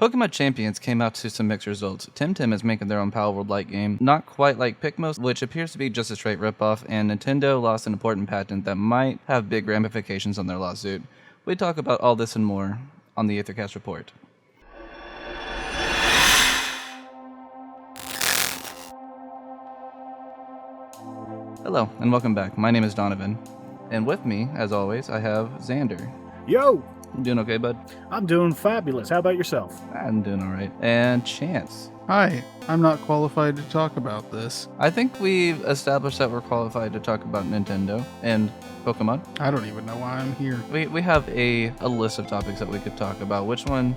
Pokémon Champions came out to some mixed results. Temtem is making their own Palworld-like game, not quite like Pickmos, which appears to be just a straight ripoff, and Nintendo lost an important patent that might have big ramifications on their lawsuit. We talk about all this and more on the Aethercast Report. Hello, and welcome back. My name is Donovan, and with me, as always, I have Xander. Yo! You doing okay, bud? I'm doing fabulous. How about yourself? I'm doing all right. And Chance. Hi, I'm not qualified to talk about this. I think we've established that we're qualified to talk about Nintendo and Pokemon. I don't even know why I'm here. We have a list of topics that we could talk about. Which one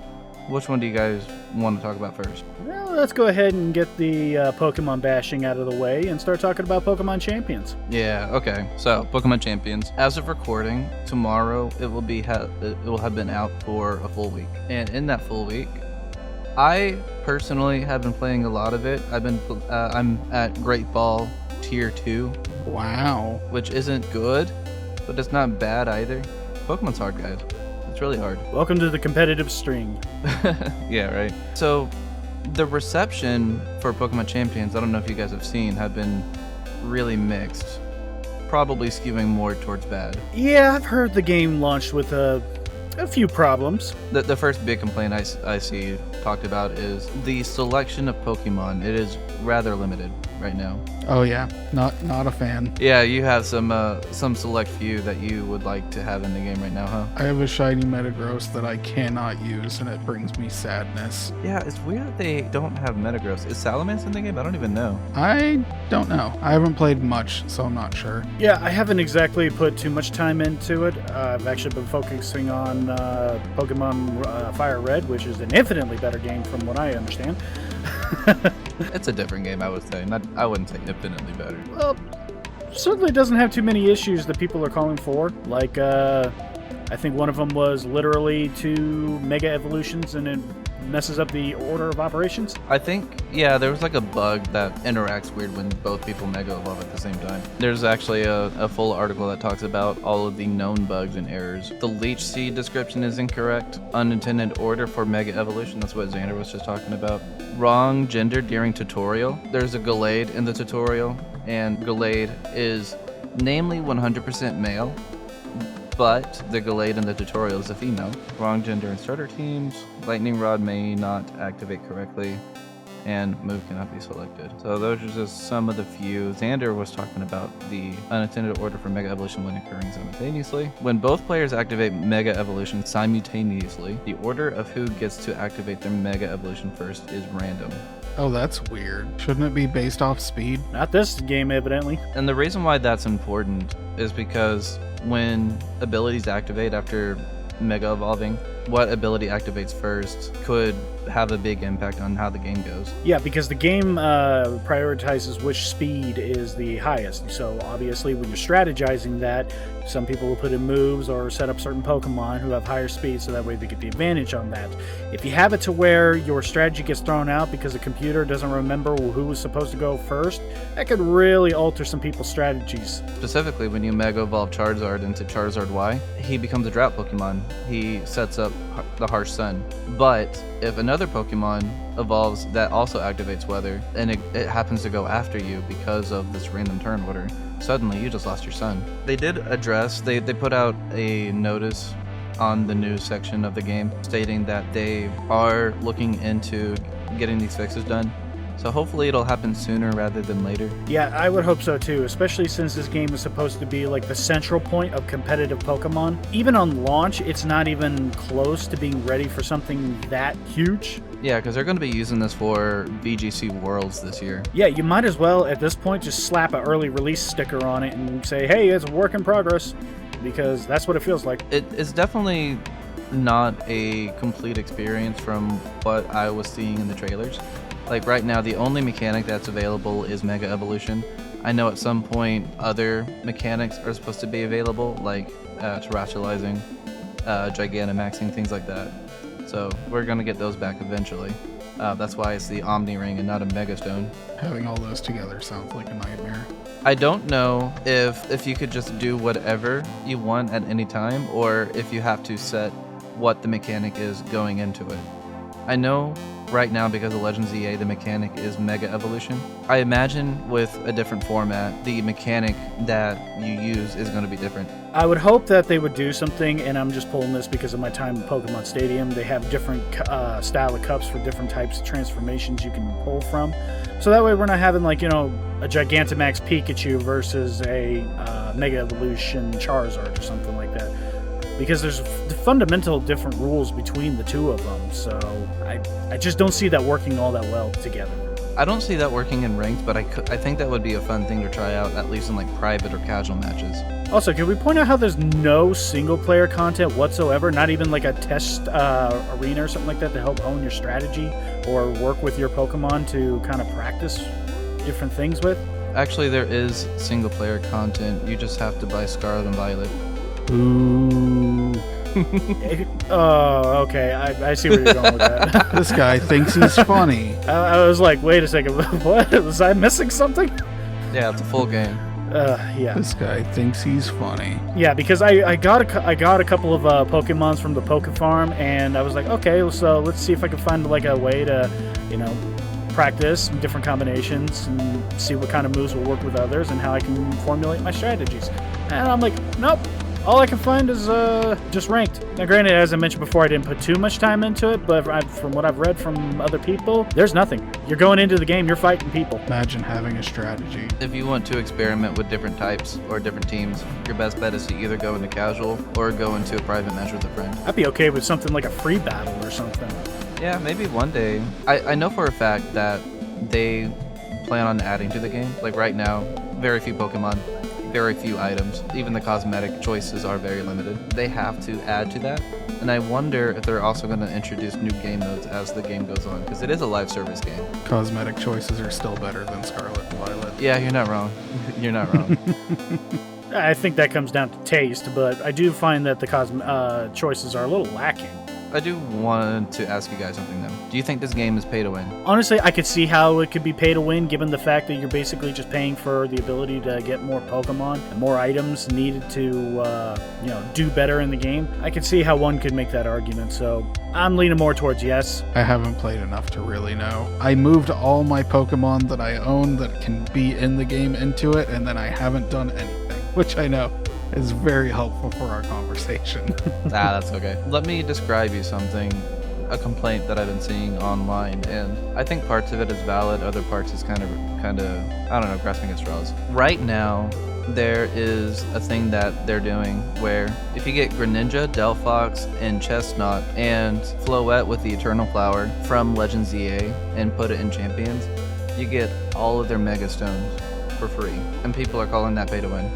do you guys want to talk about first? Well, let's go ahead and get the Pokemon bashing out of the way and start talking about Pokemon Champions. Yeah, okay. So, Pokemon Champions. As of recording, tomorrow it will have been out for a full week. And in that full week, I personally have been playing a lot of it. I'm at Great Ball Tier 2. Wow. Which isn't good, but it's not bad either. Pokemon's hard, guys. It's really hard. Welcome to the competitive string. Yeah, right. So, the reception for Pokemon Champions, I don't know if you guys have seen, have been really mixed. Probably skewing more towards bad. Yeah, I've heard the game launched with a few problems. The first big complaint I see talked about is the selection of Pokemon. It is rather limited right now. Oh yeah, not a fan. Yeah, you have some select few that you would like to have in the game right now, huh? I have a shiny Metagross that I cannot use, and it brings me sadness. Yeah, it's weird that they don't have Metagross. Is Salamence in the game? I don't even know. I don't know. I haven't played much, so I'm not sure. Yeah, I haven't exactly put too much time into it. I've actually been focusing on Pokemon Fire Red, which is an infinitely better game from what I understand. It's a different game, I would say. I wouldn't say infinitely better. Well, certainly doesn't have too many issues that people are calling for. Like, I think one of them was literally 2 Mega Evolutions and it messes up the order of operations. I think, yeah, there was like a bug that interacts weird when both people Mega Evolve at the same time. There's actually a full article that talks about all of the known bugs and errors. The Leech Seed description is incorrect. Unintended order for Mega Evolution, that's what Xander was just talking about. Wrong gender during tutorial. There's a Gallade in the tutorial, and Gallade is namely 100% male, but the Gallade in the tutorial is a female. Wrong gender in starter teams. Lightning Rod may not activate correctly, and move cannot be selected. So those are just some of the few. Xander was talking about the unintended order for Mega Evolution when occurring simultaneously. When both players activate Mega Evolution simultaneously, the order of who gets to activate their Mega Evolution first is random. Oh, that's weird. Shouldn't it be based off speed? Not this game, evidently. And the reason why that's important is because when abilities activate after Mega Evolving, what ability activates first could have a big impact on how the game goes. Yeah, because the game prioritizes which speed is the highest. So obviously when you're strategizing that, some people will put in moves or set up certain Pokemon who have higher speed so that way they get the advantage on that. If you have it to where your strategy gets thrown out because the computer doesn't remember who was supposed to go first, that could really alter some people's strategies. Specifically, when you Mega Evolve Charizard into Charizard Y, he becomes a drought Pokemon. He sets up the harsh sun. But if another Pokemon evolves that also activates weather, and it happens to go after you because of this random turn order, suddenly you just lost your sun. They did address, they put out a notice on the news section of the game stating that they are looking into getting these fixes done. So hopefully it'll happen sooner rather than later. Yeah, I would hope so too, especially since this game is supposed to be like the central point of competitive Pokemon. Even on launch, it's not even close to being ready for something that huge. Yeah, because they're going to be using this for VGC Worlds this year. Yeah, you might as well at this point just slap an early release sticker on it and say, hey, it's a work in progress, because that's what it feels like. It's definitely not a complete experience from what I was seeing in the trailers. Like right now, the only mechanic that's available is Mega Evolution. I know at some point other mechanics are supposed to be available, like terrestrializing, Gigantamaxing, things like that. So we're going to get those back eventually. That's why it's the Omni Ring and not a Mega Stone. Having all those together sounds like a nightmare. I don't know if you could just do whatever you want at any time, or if you have to set what the mechanic is going into it. I know right now because of Legends EA, the mechanic is Mega Evolution. I imagine with a different format, the mechanic that you use is going to be different. I would hope that they would do something, and I'm just pulling this because of my time in Pokemon Stadium. They have different style of cups for different types of transformations you can pull from. So that way we're not having, like, a Gigantamax Pikachu versus a Mega Evolution Charizard or something like that. Because there's fundamental different rules between the two of them. So I just don't see that working all that well together. I don't see that working in ranked, but I think that would be a fun thing to try out, at least in like private or casual matches. Also, can we point out how there's no single-player content whatsoever? Not even like a test arena or something like that to help hone your strategy or work with your Pokemon to kind of practice different things with? Actually, there is single-player content. You just have to buy Scarlet and Violet. Ooh. Oh, okay. I see where you're going with that. This guy thinks he's funny. I was like, wait a second. What? Was I missing something? Yeah, it's a full game. Yeah. This guy thinks he's funny. Yeah, because I got a couple of Pokemons from the Poke Farm, and I was like, okay, so let's see if I can find like a way to, practice different combinations and see what kind of moves will work with others and how I can formulate my strategies. And I'm like, nope. All I can find is just ranked. Now, granted, as I mentioned before, I didn't put too much time into it, but from what I've read from other people, there's nothing. You're going into the game, you're fighting people. Imagine having a strategy. If you want to experiment with different types or different teams, your best bet is to either go into casual or go into a private match with a friend. I'd be okay with something like a free battle or something. Yeah, maybe one day. I know for a fact that they plan on adding to the game. Like right now, very few Pokemon, very few items. Even the cosmetic choices are very limited. They have to add to that. And I wonder if they're also going to introduce new game modes as the game goes on, because it is a live service game. Cosmetic choices are still better than Scarlet and Violet. Yeah, you're not wrong. You're not wrong. I think that comes down to taste, but I do find that the choices are a little lacking. I do want to ask you guys something though. Do you think this game is pay to win? Honestly, I could see how it could be pay to win, given the fact that you're basically just paying for the ability to get more Pokemon and more items needed to, do better in the game. I could see how one could make that argument, so I'm leaning more towards yes. I haven't played enough to really know. I moved all my Pokemon that I own that can be in the game into it, and then I haven't done anything, which I know is very helpful for our conversation. That's okay. Let me describe you something, a complaint that I've been seeing online, and I think parts of it is valid, other parts is kind of, I don't know, grasping at straws. Right now, there is a thing that they're doing where if you get Greninja, Delphox, and Chestnut, and Floette with the Eternal Flower from Legends EA and put it in Champions, you get all of their Mega Stones for free, and people are calling that pay to win.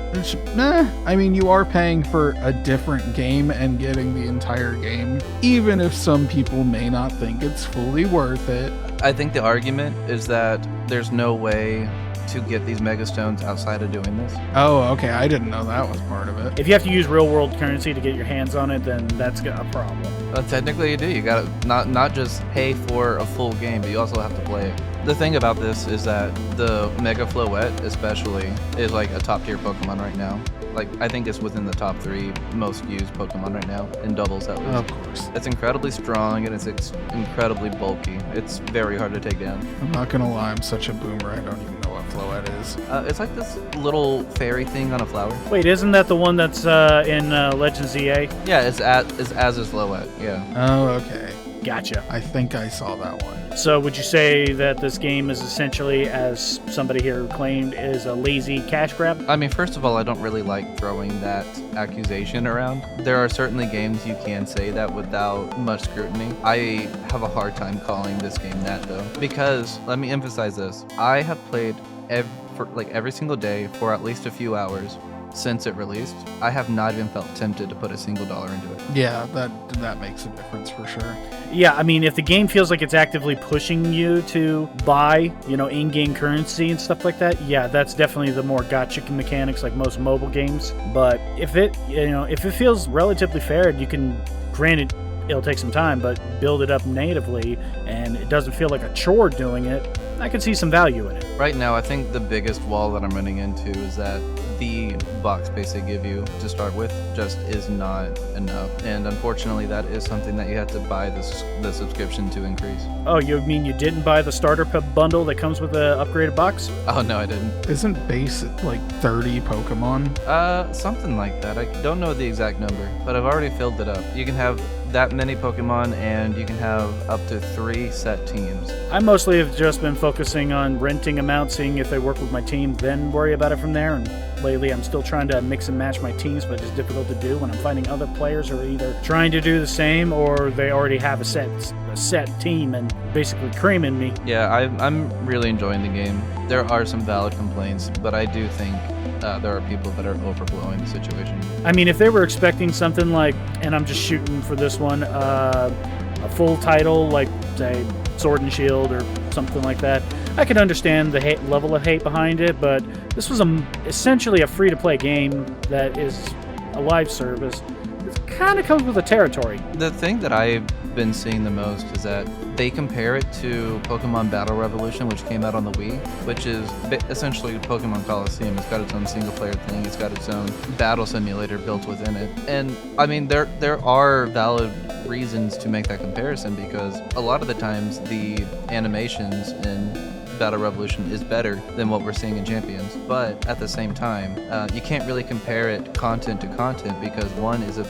I mean, you are paying for a different game and getting the entire game, even if some people may not think it's fully worth it. I think the argument is that there's no way to get these Mega Stones outside of doing this. Oh, okay. I didn't know that was part of it. If you have to use real world currency to get your hands on it, then that's a problem. Technically you do. You gotta not just pay for a full game, but you also have to play it. The thing about this is that the Mega Floette especially is like a top tier Pokemon right now. Like, I think it's within the top 3 most used Pokemon right now, in doubles at least. Of course. It's incredibly strong and it's incredibly bulky. It's very hard to take down. I'm not gonna lie, I'm such a boomer, I don't even know what Floette is. It's like this little fairy thing on a flower. Wait, isn't that the one that's in Legends EA? Yeah, it's as is Floette, yeah. Oh, okay. Gotcha. I think I saw that one. So would you say that this game is essentially, as somebody here claimed, is a lazy cash grab? I mean, first of all, I don't really like throwing that accusation around. There are certainly games you can say that without much scrutiny. I have a hard time calling this game that, though. Because, let me emphasize this, I have played every single day for at least a few hours since it released. I have not even felt tempted to put a single dollar into it. Yeah, that makes a difference for sure. Yeah, I mean, if the game feels like it's actively pushing you to buy, in-game currency and stuff like that, yeah, that's definitely the more gotcha mechanics like most mobile games. But if it feels relatively fair, you can, granted, it'll take some time, but build it up natively, and it doesn't feel like a chore doing it, I could see some value in it. Right now, I think the biggest wall that I'm running into is that the box space they give you to start with just is not enough. And unfortunately, that is something that you have to buy the subscription to increase. Oh, you mean you didn't buy the starter bundle that comes with the upgraded box? Oh, no, I didn't. Isn't base like 30 Pokemon? Something like that. I don't know the exact number, but I've already filled it up. You can have that many Pokemon, and you can have up to 3 set teams. I mostly have just been focusing on renting them out, seeing if they work with my team, then worry about it from there. And lately, I'm still trying to mix and match my teams, but it's difficult to do when I'm finding other players who are either trying to do the same or they already have a set team and basically creaming me. Yeah, I'm really enjoying the game. There are some valid complaints, but I do think there are people that are overblowing the situation. I mean, if they were expecting something like, and I'm just shooting for this one, a full title like, say, Sword and Shield or something like that, I could understand the level of hate behind it, but this was essentially a free-to-play game that is a live service. It kind of comes with the territory. The thing that I've been seeing the most is that they compare it to Pokemon Battle Revolution, which came out on the Wii, which is essentially Pokemon Coliseum. It's got its own single-player thing. It's got its own battle simulator built within it. And, I mean, there are valid reasons to make that comparison, because a lot of the times the animations in Battle Revolution is better than what we're seeing in Champions, but at the same time, you can't really compare it content to content, because one is a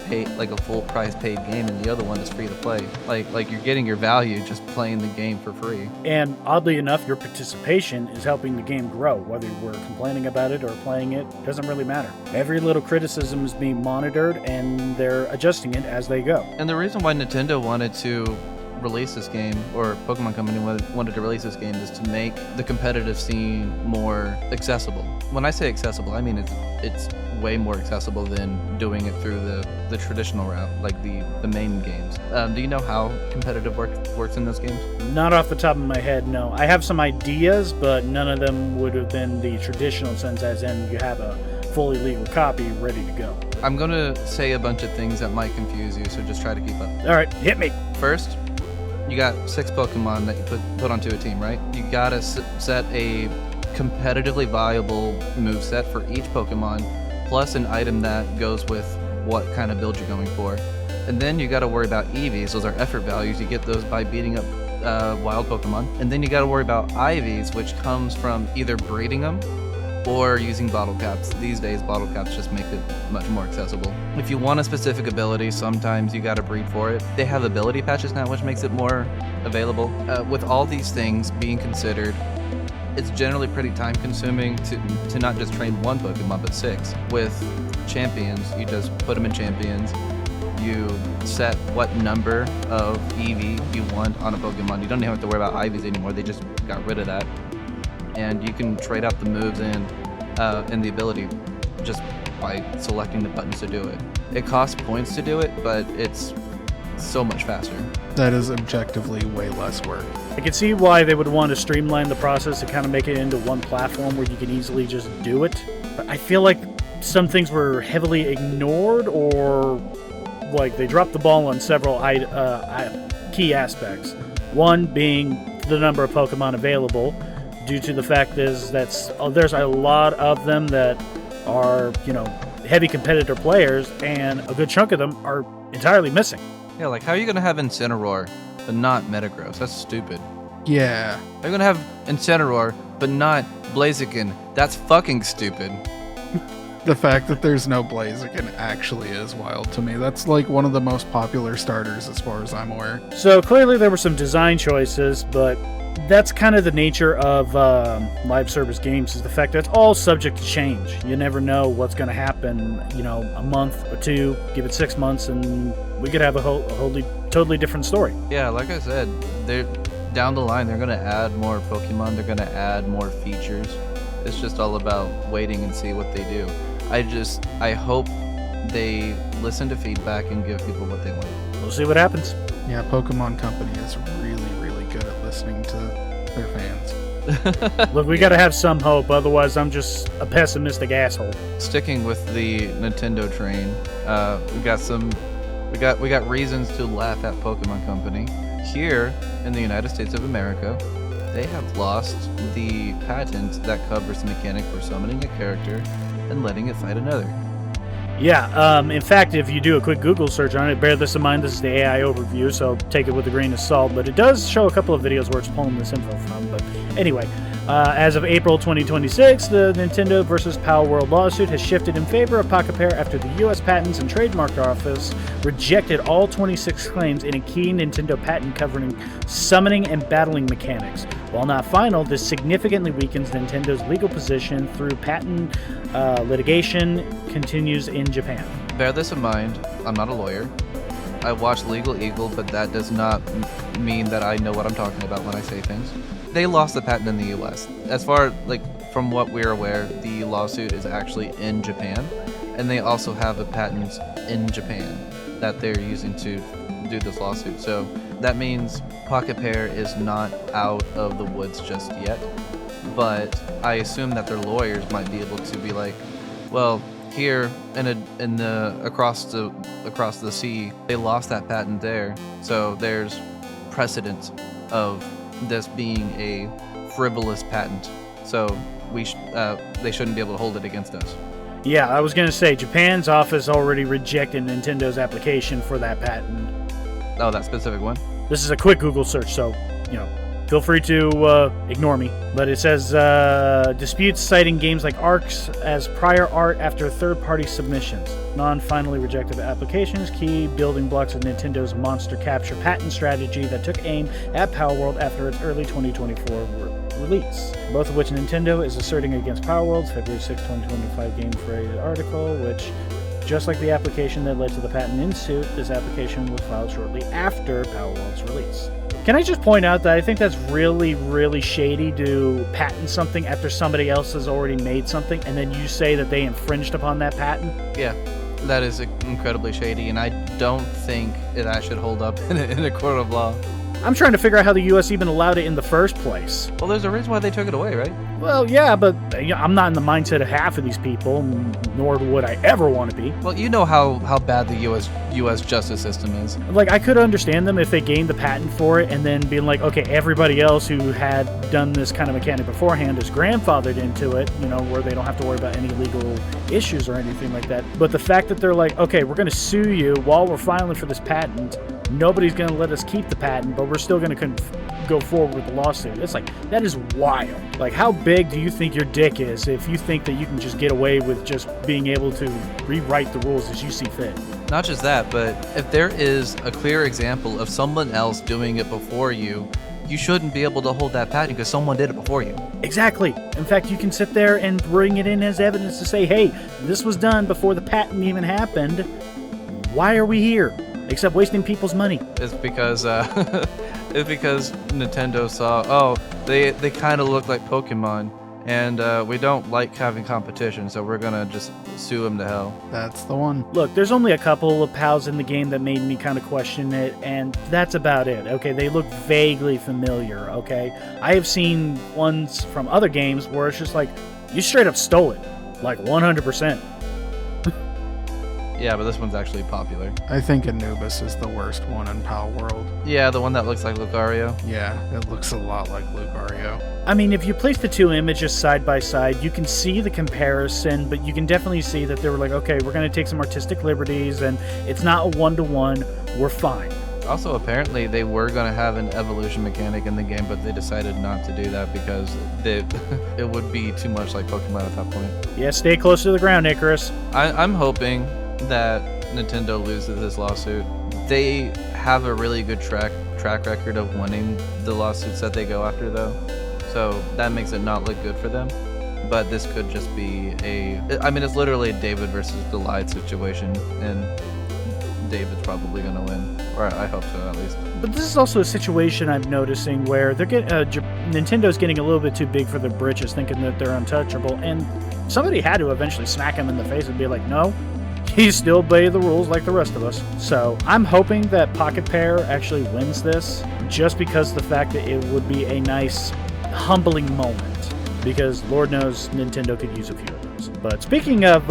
full price paid game, and the other one is free to play. Like you're getting your value just playing the game for free. And oddly enough, your participation is helping the game grow. Whether we're complaining about it or playing it, doesn't really matter. Every little criticism is being monitored, and they're adjusting it as they go. And the reason why Nintendo wanted to release this game, or Pokemon Company wanted to release this game, is to make the competitive scene more accessible. When I say accessible, I mean it's way more accessible than doing it through the traditional route, like the main games. Do you know how competitive works in those games? Not off the top of my head, no. I have some ideas, but none of them would have been the traditional sense, as in you have a fully legal copy ready to go. I'm going to say a bunch of things that might confuse you, so just try to keep up. All right, hit me. First, you got 6 Pokemon that you put onto a team, right? You gotta set a competitively viable moveset for each Pokemon, plus an item that goes with what kind of build you're going for. And then you gotta worry about EVs. Those are effort values. You get those by beating up wild Pokemon. And then you gotta worry about IVs, which comes from either breeding them or using bottle caps. These days, bottle caps just make it much more accessible. If you want a specific ability, sometimes you gotta breed for it. They have ability patches now, which makes it more available. With all these things being considered, it's generally pretty time consuming to not just train one Pokemon, but 6. With Champions, you just put them in Champions. You set what number of EV you want on a Pokemon. You don't even have to worry about IVs anymore. They just got rid of that. And you can trade out the moves and the ability just by selecting the buttons to do it. It costs points to do it, but it's so much faster. That is objectively way less work. I can see why they would want to streamline the process and kind of make it into one platform where you can easily just do it. But I feel like some things were heavily ignored, or like they dropped the ball on several key aspects. One being the number of Pokemon available, due to the fact is there's a lot of them that are, heavy competitor players, and a good chunk of them are entirely missing. Yeah, like how are you gonna have Incineroar but not Metagross? That's stupid. Yeah. How are you gonna have Incineroar but not Blaziken? That's fucking stupid. The fact that there's no Blaziken actually is wild to me. That's like one of the most popular starters as far as I'm aware. So clearly there were some design choices, but that's kind of the nature of live service games, is the fact that it's all subject to change. You never know what's going to happen, a month or two, give it 6 months, and we could have a totally different story. Yeah, like I said, down the line, they're going to add more Pokemon, they're going to add more features. It's just all about waiting and see what they do. I hope they listen to feedback and give people what they want. We'll see what happens. Yeah, Pokemon Company is really, really good at listening to their fans. Look, we got to have some hope, otherwise I'm just a pessimistic asshole. Sticking with the Nintendo train, we've got some We got reasons to laugh at Pokemon Company. Here in the United States of America, they have lost the patent that covers the mechanic for summoning a character and letting it fight another. Yeah, in fact, if you do a quick Google search on it, bear this in mind, this is the AI overview, so take it with a grain of salt, but it does show a couple of videos where it's pulling this info from. But anyway, as of April 2026, the Nintendo versus Palworld lawsuit has shifted in favor of Pocket Pair after the U.S. Patents and Trademark Office rejected all 26 claims in a key Nintendo patent covering summoning and battling mechanics. While not final, this significantly weakens Nintendo's legal position through patent litigation continues in Japan. Bear this in mind, I'm not a lawyer. I watch Legal Eagle, but that does not mean that I know what I'm talking about when I say things. They lost the patent in the US. As far, from what we're aware, the lawsuit is actually in Japan, and they also have a patent in Japan that they're using to do this lawsuit. So that means Pocket Pair is not out of the woods just yet, but I assume that their lawyers might be able to be like, well, here across the sea, they lost that patent there, so there's precedent of this being a frivolous patent, so they shouldn't be able to hold it against us. Yeah, I was going to say, Japan's office already rejected Nintendo's application for that patent. Oh, that specific one? This is a quick Google search, so, feel free to ignore me. But it says, disputes citing games like ARCs as prior art after third-party submissions. Non-finally rejected applications, key building blocks of Nintendo's monster capture patent strategy that took aim at Palworld after its early 2024 release. Both of which Nintendo is asserting against Palworld's February 6, 2025 Game Parade article, which, just like the application that led to the patent in suit, this application was filed shortly after Palworld's release. Can I just point out that I think that's really, really shady to patent something after somebody else has already made something, and then you say that they infringed upon that patent? Yeah, that is incredibly shady, and I don't think that should hold up in a court of law. I'm trying to figure out how the U.S. even allowed it in the first place. Well, there's a reason why they took it away, right? Well, yeah, but I'm not in the mindset of half of these people, nor would I ever want to be. Well, you know how bad the U.S. justice system is. I could understand them if they gained the patent for it and then being like, okay, everybody else who had done this kind of mechanic beforehand is grandfathered into it, where they don't have to worry about any legal issues or anything like that. But the fact that they're like, okay, we're going to sue you while we're filing for this patent, nobody's going to let us keep the patent, but we're still going to go forward with the lawsuit. It's that is wild. How big do you think your dick is if you think that you can just get away with just being able to rewrite the rules as you see fit? Not just that, but if there is a clear example of someone else doing it before you, you shouldn't be able to hold that patent because someone did it before you. Exactly. In fact, you can sit there and bring it in as evidence to say, hey, this was done before the patent even happened. Why are we here? Except wasting people's money. It's because Nintendo saw, they kind of look like Pokemon, and we don't like having competition, so we're gonna just sue them to hell. That's the one. Look, there's only a couple of pals in the game that made me kind of question it, and that's about it, okay? They look vaguely familiar, okay? I have seen ones from other games where it's just you straight up stole it, 100%. Yeah, but this one's actually popular. I think Anubis is the worst one in Palworld. Yeah, the one that looks like Lucario. Yeah, it looks a lot like Lucario. I mean, if you place the two images side by side, you can see the comparison, but you can definitely see that they were like, okay, we're going to take some artistic liberties, and it's not a one-to-one. We're fine. Also, apparently, they were going to have an evolution mechanic in the game, but they decided not to do that because it would be too much like Pokemon at that point. Yeah, stay close to the ground, Icarus. I'm hoping that Nintendo loses this lawsuit. They have a really good track record of winning the lawsuits that they go after, though. So that makes it not look good for them. But this could just be it's literally a David versus Goliath situation, and David's probably going to win. Or I hope so, at least. But this is also a situation I'm noticing where Nintendo's getting a little bit too big for their britches, thinking that they're untouchable, and somebody had to eventually smack him in the face and be like, no, he still obey the rules like the rest of us. So I'm hoping that Pocket Pair actually wins this, just because the fact that it would be a nice, humbling moment, because Lord knows Nintendo could use a few of those. But speaking of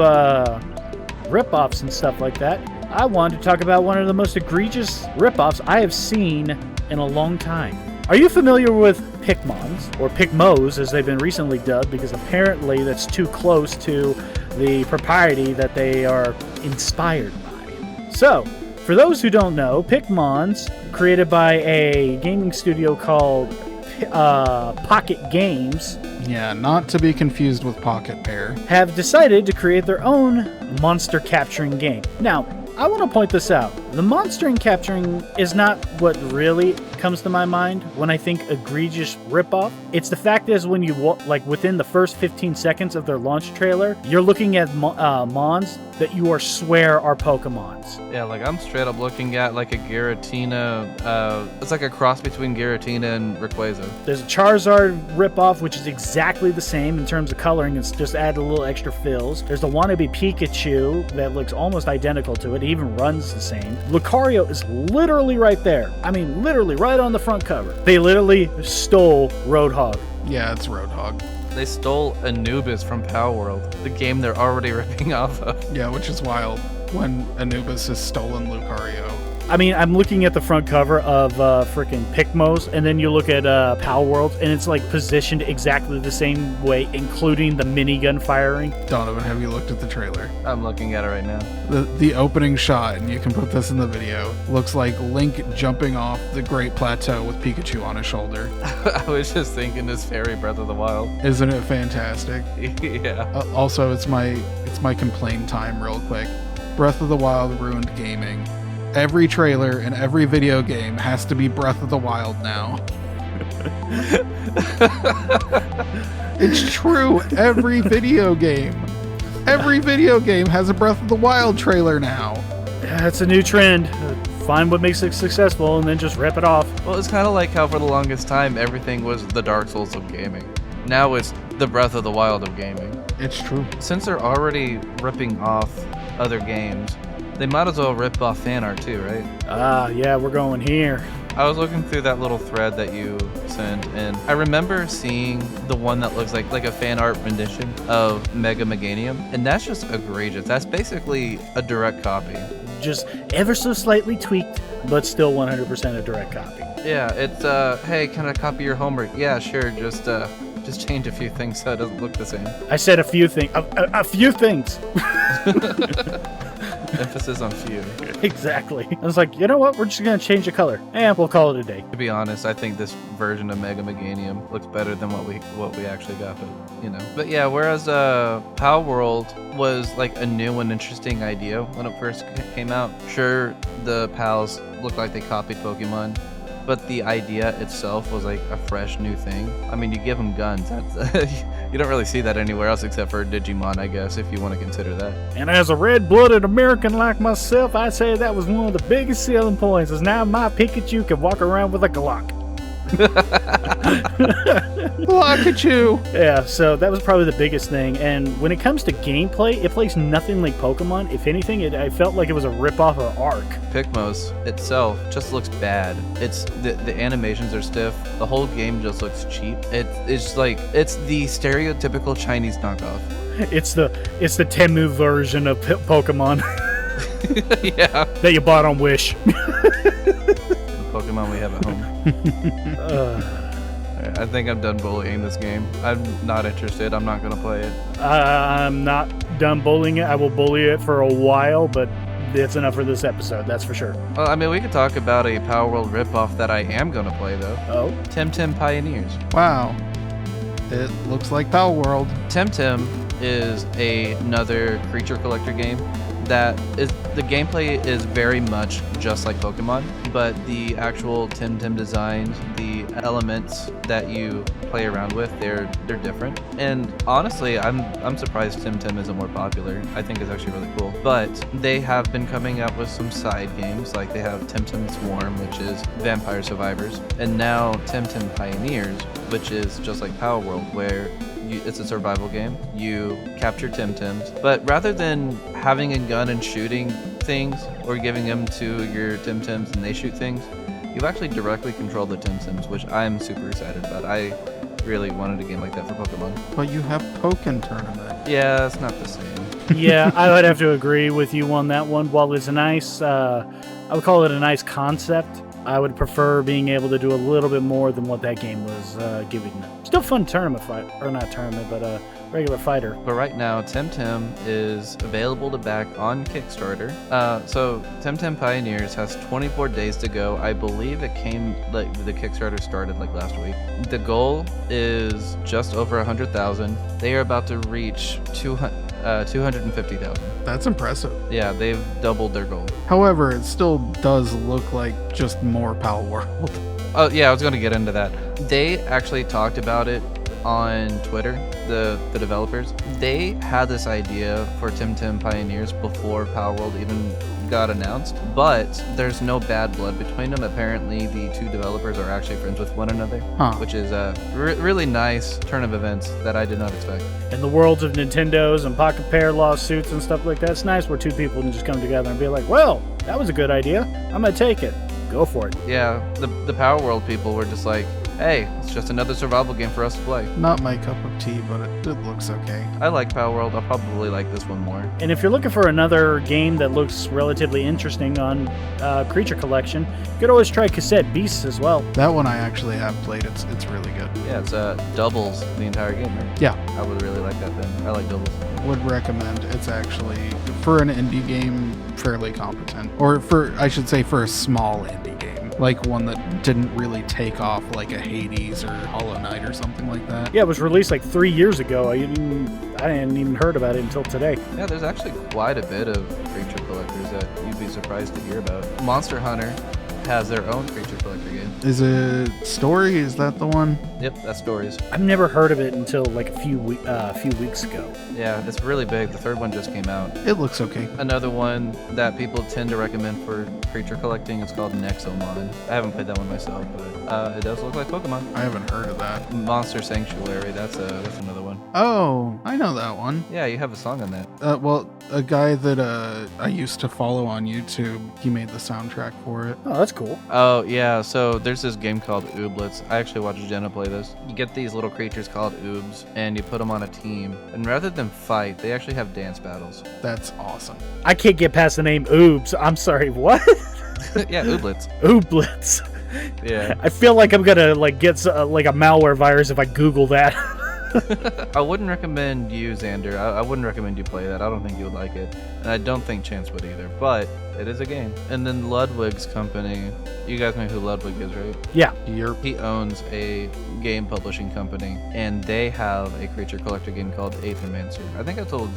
rip-offs and stuff like that, I wanted to talk about one of the most egregious ripoffs I have seen in a long time. Are you familiar with Pickmons, or Pickmos as they've been recently dubbed, because apparently that's too close to the propriety that they are inspired by? So, for those who don't know, Pickmons, created by a gaming studio called Pocket Games, Yeah, not to be confused with Pocket Pair. have decided to create their own monster capturing game. Now, I want to point this out. The monster capturing is not what really comes to my mind when I think egregious ripoff. It's the fact is when you within the first 15 seconds of their launch trailer, you're looking at mons that you swear are Pokemons. Yeah, like I'm straight up looking at like a Giratina. It's like a cross between Giratina and Rayquaza. There's a Charizard ripoff, which is exactly the same in terms of coloring. It's just add a little extra fills. There's the wannabe Pikachu that looks almost identical to it. It even runs the same. Lucario is literally right there. I mean, literally right on the front cover. They literally stole Roadhog. Yeah, it's Roadhog. They stole Anubis from Palworld, the game they're already ripping off of. Yeah, which is wild when Anubis has stolen Lucario. I mean, I'm looking at the front cover of freaking Pickmos, and then you look at Palworld, and it's like positioned exactly the same way, including the minigun firing. Donovan, have you looked at the trailer? I'm looking at it right now. The opening shot, and you can put this in the video, looks like Link jumping off the Great Plateau with Pikachu on his shoulder. I was just thinking this fairy Breath of the Wild. Isn't it fantastic? Yeah. Also, it's my complaint time real quick. Breath of the Wild ruined gaming. Every trailer and every video game has to be Breath of the Wild now. It's true. Every video game has a Breath of the Wild trailer now. Yeah, it's a new trend. Find what makes it successful and then just rip it off. Well, it's kind of like how for the longest time everything was the Dark Souls of gaming. Now it's the Breath of the Wild of gaming. It's true. Since they're already ripping off other games, they might as well rip off fan art too, right? Yeah, we're going here. I was looking through that little thread that you sent, and I remember seeing the one that looks like a fan art rendition of Mega Meganium, and that's just egregious. That's basically a direct copy. Just ever so slightly tweaked, but still 100% a direct copy. Yeah, it's hey, can I copy your homework? Yeah, sure. Just change a few things so it doesn't look the same. I said a few things. A few things. Emphasis on few. Exactly. I was like, you know what? We're just going to change the color. And we'll call it a day. To be honest, I think this version of Mega Meganium looks better than what we actually got, but you know. But yeah, whereas Palworld was like a new and interesting idea when it first came out. Sure, the pals looked like they copied Pokemon, but the idea itself was like a fresh new thing. I mean, you give them guns. That's you don't really see that anywhere else except for Digimon, I guess, if you want to consider that. And as a red-blooded American like myself, I'd say that was one of the biggest selling points, is now my Pikachu can walk around with a Glock. Pikachu! Yeah, so that was probably the biggest thing. And when it comes to gameplay, it plays nothing like Pokemon. If anything, I felt like it was a rip-off of Arc. Pickmos itself just looks bad. It's the animations are stiff. The whole game just looks cheap. It's the stereotypical Chinese knockoff. It's the Temu version of Pokemon. Yeah. That you bought on Wish. The Pokemon we have at home. I think I'm done bullying this game. I'm not interested. I'm not gonna play it. I'm not done bullying it. I will bully it for a while, but it's enough for this episode, that's for sure. Well, I mean, we could talk about a Palworld ripoff that I am gonna play though. Oh? Temtem Pioneers. Wow. It looks like Palworld. Temtem is another creature collector game that is, the gameplay is very much just like Pokemon, but the actual Temtem designs, the elements that you play around with, they're different. And honestly, I'm surprised Temtem isn't more popular. I think it's actually really cool. But they have been coming out with some side games, like they have Temtem Swarm, which is Vampire Survivors, and now Temtem Pioneers, which is just like Palworld, where it's a survival game. You capture Temtems, but rather than having a gun and shooting things or giving them to your Temtems and they shoot things, you actually directly control the Temtems, which I'm super excited about. I really wanted a game like that for Pokemon. But you have Pokken Tournament. Yeah, it's not the same. Yeah, I would have to agree with you on that one. While it's a nice, I would call it a nice concept, I would prefer being able to do a little bit more than what that game was giving them. Still fun tournament fight, or not tournament, but regular fighter. But right now, Temtem is available to back on Kickstarter. So Temtem Pioneers has 24 days to go. I believe it came, like, the Kickstarter started like last week. The goal is just over 100,000. They are about to reach 250,000. That's impressive. Yeah, they've doubled their goal. However, it still does look like just more Palworld. Oh yeah, I was going to get into that. They actually talked about it on Twitter, the developers. They had this idea for Temtem Pioneers before Palworld even got announced, but there's no bad blood between them. Apparently, the two developers are actually friends with one another, which is a really nice turn of events that I did not expect. In the worlds of Nintendos and Pocket Pair lawsuits and stuff like that, it's nice where two people can just come together and be like, well, that was a good idea. I'm going to take it. Go for it. Yeah, the Palworld people were just like, hey, it's just another survival game for us to play. Not my cup of tea, but it looks okay. I like Palworld. I'll probably like this one more. And if you're looking for another game that looks relatively interesting on Creature Collection, you could always try Cassette Beasts as well. That one I actually have played. It's really good. Yeah, it's doubles the entire game, right? Yeah. I would really like that then. I like doubles. Would recommend. It's actually, for an indie game, fairly competent. Or I should say for a small indie game. Like one that didn't really take off like a Hades or Hollow Knight or something like that. Yeah, it was released like 3 years ago. I hadn't even heard about it until today. Yeah, there's actually quite a bit of creature collectors that you'd be surprised to hear about. Monster Hunter has their own creature collector game. Is it Story? Is that the one? Yep, that's Stories. I've never heard of it until like a few weeks ago. Yeah, it's really big. The third one just came out. It looks okay. Another one that people tend to recommend for creature collecting is called Nexomon. I haven't played that one myself, but it does look like Pokemon. I haven't heard of that. Monster Sanctuary, that's another one. Oh, I know that one. Yeah, you have a song on that. Well, a guy that I used to follow on YouTube, he made the soundtrack for it. Oh, that's cool. Oh, yeah, so there's this game called Ooblets. I actually watched Jenna play this. You get these little creatures called Oobs, and you put them on a team. And rather than fight, they actually have dance battles. That's awesome. I can't get past the name Oobs. I'm sorry, what? Yeah, Ooblets. Ooblets. Yeah. I feel like I'm gonna get like a malware virus if I Google that. I wouldn't recommend you, Xander. I wouldn't recommend you play that. I don't think you would like it. And I don't think Chance would either. But it is a game. And then Ludwig's company. You guys know who Ludwig is, right? Yeah. He owns a game publishing company. And they have a creature collector game called Aethermancer. I think I told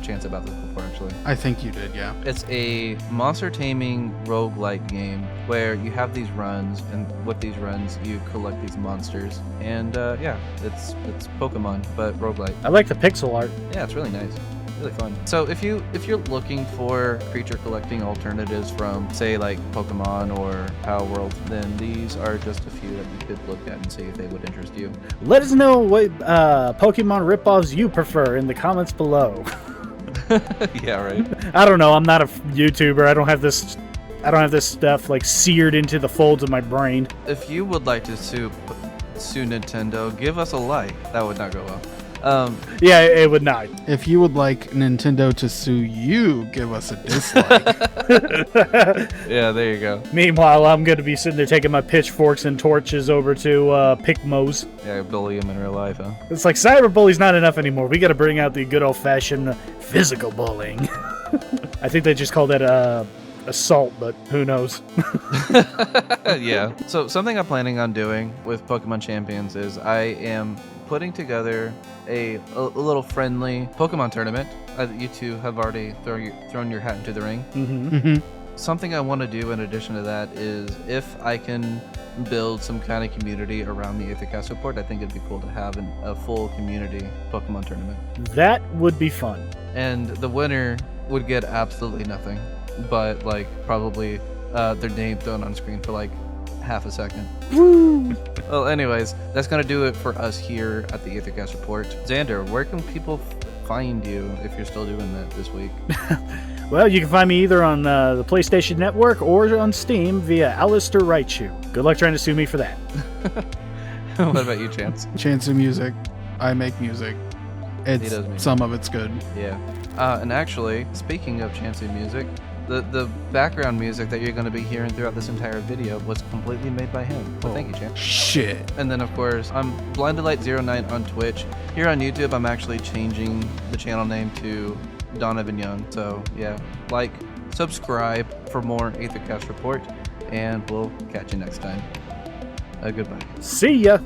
Chance about this before, actually. I think you did, yeah. It's a monster taming roguelike game where you have these runs. And with these runs, you collect these monsters. And yeah, it's Pokemon, but roguelike. I like the pixel art. Yeah, it's really nice. Really fun. So if you're looking for creature collecting alternatives from, say, like Pokemon or Palworld, then these are just a few that you could look at and see if they would interest you. Let us know what Pokemon ripoffs you prefer in the comments below. Yeah, right. I don't know. I'm not a YouTuber. I don't have this stuff like seared into the folds of my brain. If you would like to sue Nintendo, give us a like. That would not go well. Yeah, it would not. If you would like Nintendo to sue you, give us a dislike. Yeah, there you go. Meanwhile, I'm going to be sitting there taking my pitchforks and torches over to Pickmos. Yeah, bully him in real life, huh? It's like cyberbully's not enough anymore. We got to bring out the good old-fashioned physical bullying. I think they just call that assault, but who knows? Yeah. So something I'm planning on doing with Pokemon Champions is I am putting together a little friendly Pokemon tournament. You two have already thrown your hat into the ring. Mm-hmm. Something I want to do in addition to that is if I can build some kind of community around the Aethercast Report, I think it'd be cool to have a full community Pokemon tournament. That would be fun. And the winner would get absolutely nothing, but like probably their name thrown on screen for like half a second. Woo! Well, anyways, that's gonna do it for us here at the Aethercast Report. Xander, where can people find you if you're still doing that this week? Well, you can find me either on the PlayStation Network or on Steam via Alistair Wrights You. Good luck trying to sue me for that. What about you, Chance? Chance of Music. I make music. It's does make some of it's good. Yeah. And actually, speaking of Chansey music, the background music that you're going to be hearing throughout this entire video was completely made by him. So thank you, Chance. Shit. And then, of course, I'm BlindedLight09 on Twitch. Here on YouTube, I'm actually changing the channel name to Donovan Young. So, yeah, like, subscribe for more Aethercast Report, and we'll catch you next time. Goodbye. See ya.